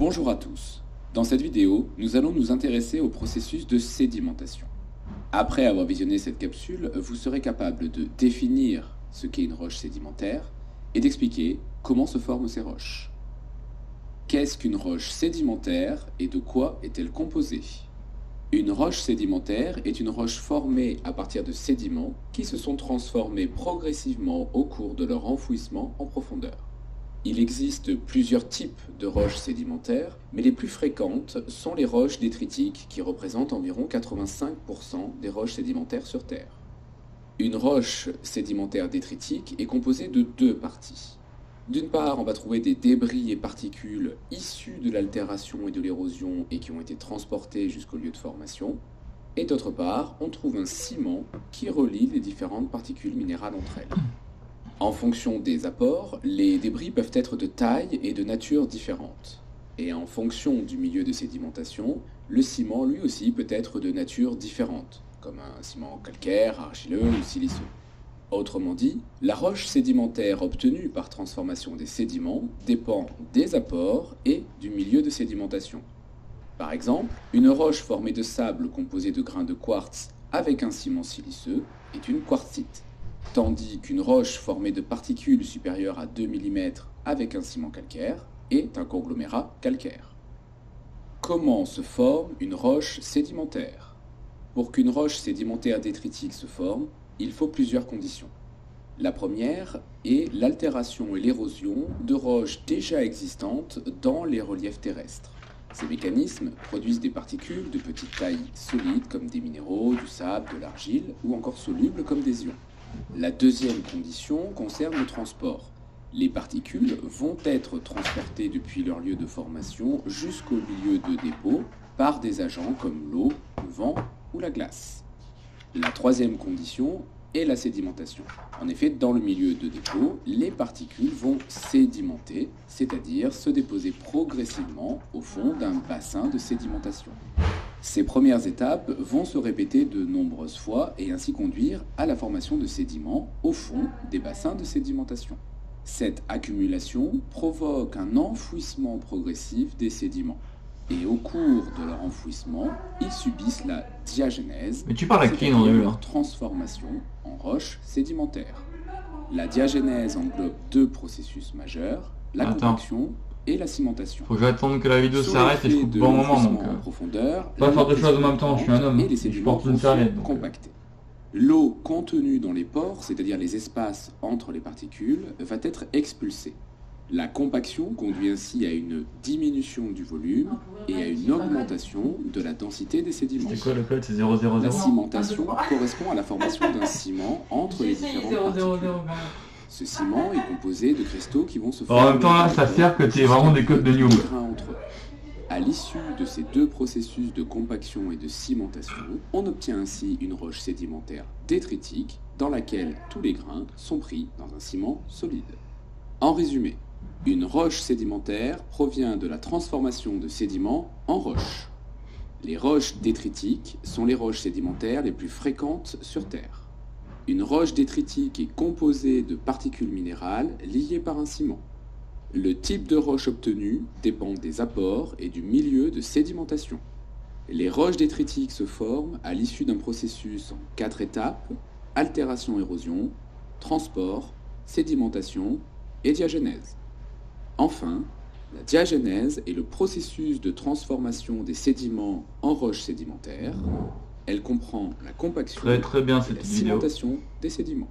Bonjour à tous. Dans cette vidéo, nous allons nous intéresser au processus de sédimentation. Après avoir visionné cette capsule, vous serez capable de définir ce qu'est une roche sédimentaire et d'expliquer comment se forment ces roches. Qu'est-ce qu'une roche sédimentaire et de quoi est-elle composée? Une roche sédimentaire est une roche formée à partir de sédiments qui se sont transformés progressivement au cours de leur enfouissement en profondeur. Il existe plusieurs types de roches sédimentaires, mais les plus fréquentes sont les roches détritiques qui représentent environ 85% des roches sédimentaires sur Terre. Une roche sédimentaire détritique est composée de deux parties. D'une part, on va trouver des débris et particules issus de l'altération et de l'érosion et qui ont été transportés jusqu'au lieu de formation. Et d'autre part, on trouve un ciment qui relie les différentes particules minérales entre elles. En fonction des apports, les débris peuvent être de taille et de nature différentes. Et en fonction du milieu de sédimentation, le ciment lui aussi peut être de nature différente, comme un ciment calcaire, argileux ou siliceux. Autrement dit, la roche sédimentaire obtenue par transformation des sédiments dépend des apports et du milieu de sédimentation. Par exemple, une roche formée de sable composé de grains de quartz avec un ciment siliceux est une quartzite, tandis qu'une roche formée de particules supérieures à 2 mm avec un ciment calcaire est un conglomérat calcaire. Comment se forme une roche sédimentaire? Pour qu'une roche sédimentaire détritique se forme, il faut plusieurs conditions. La première est l'altération et l'érosion de roches déjà existantes dans les reliefs terrestres. Ces mécanismes produisent des particules de petite taille solides comme des minéraux, du sable, de l'argile ou encore solubles comme des ions. La deuxième condition concerne le transport. Les particules vont être transportées depuis leur lieu de formation jusqu'au milieu de dépôt par des agents comme l'eau, le vent ou la glace. La troisième condition est la sédimentation. En effet, dans le milieu de dépôt, les particules vont sédimenter, c'est-à-dire se déposer progressivement au fond d'un bassin de sédimentation. Ces premières étapes vont se répéter de nombreuses fois et ainsi conduire à la formation de sédiments au fond des bassins de sédimentation. Cette accumulation provoque un enfouissement progressif des sédiments. Et au cours de leur enfouissement, ils subissent la diagénèse, Mais tu parles à qui, c'est-à-dire non, leur transformation en roches sédimentaires. La diagénèse englobe deux processus majeurs, la Attends. compaction et la cimentation. Faut que j'attende que la vidéo Sous s'arrête et je l'effet coupe de bon moment, donc l'enfouissement en profondeur, pas faire deux la choses en même temps, je suis un homme, et les je sédiments porte une vont se serviette, donc, compacter. L'eau contenue dans les pores, c'est-à-dire les espaces entre les particules, va être expulsée. La compaction conduit ainsi à une diminution du volume et à une augmentation de la densité des sédiments. C'est quoi le code? C'est 000? La cimentation correspond à la formation d'un ciment entre les différentes particules. Ce ciment est composé de cristaux qui vont se former. En même temps, là, ça sert que tu aies vraiment des codes de noob. Entre eux. À l'issue de ces deux processus de compaction et de cimentation, on obtient ainsi une roche sédimentaire détritique dans laquelle tous les grains sont pris dans un ciment solide. En résumé, une roche sédimentaire provient de la transformation de sédiments en roches. Les roches détritiques sont les roches sédimentaires les plus fréquentes sur Terre. Une roche détritique est composée de particules minérales liées par un ciment. Le type de roche obtenue dépend des apports et du milieu de sédimentation. Les roches détritiques se forment à l'issue d'un processus en 4 étapes: altération-érosion, transport, sédimentation et diagénèse. Enfin, la diagénèse est le processus de transformation des sédiments en roches sédimentaires. Elle comprend la compaction Très bien et cette la vidéo. cimentation des sédiments.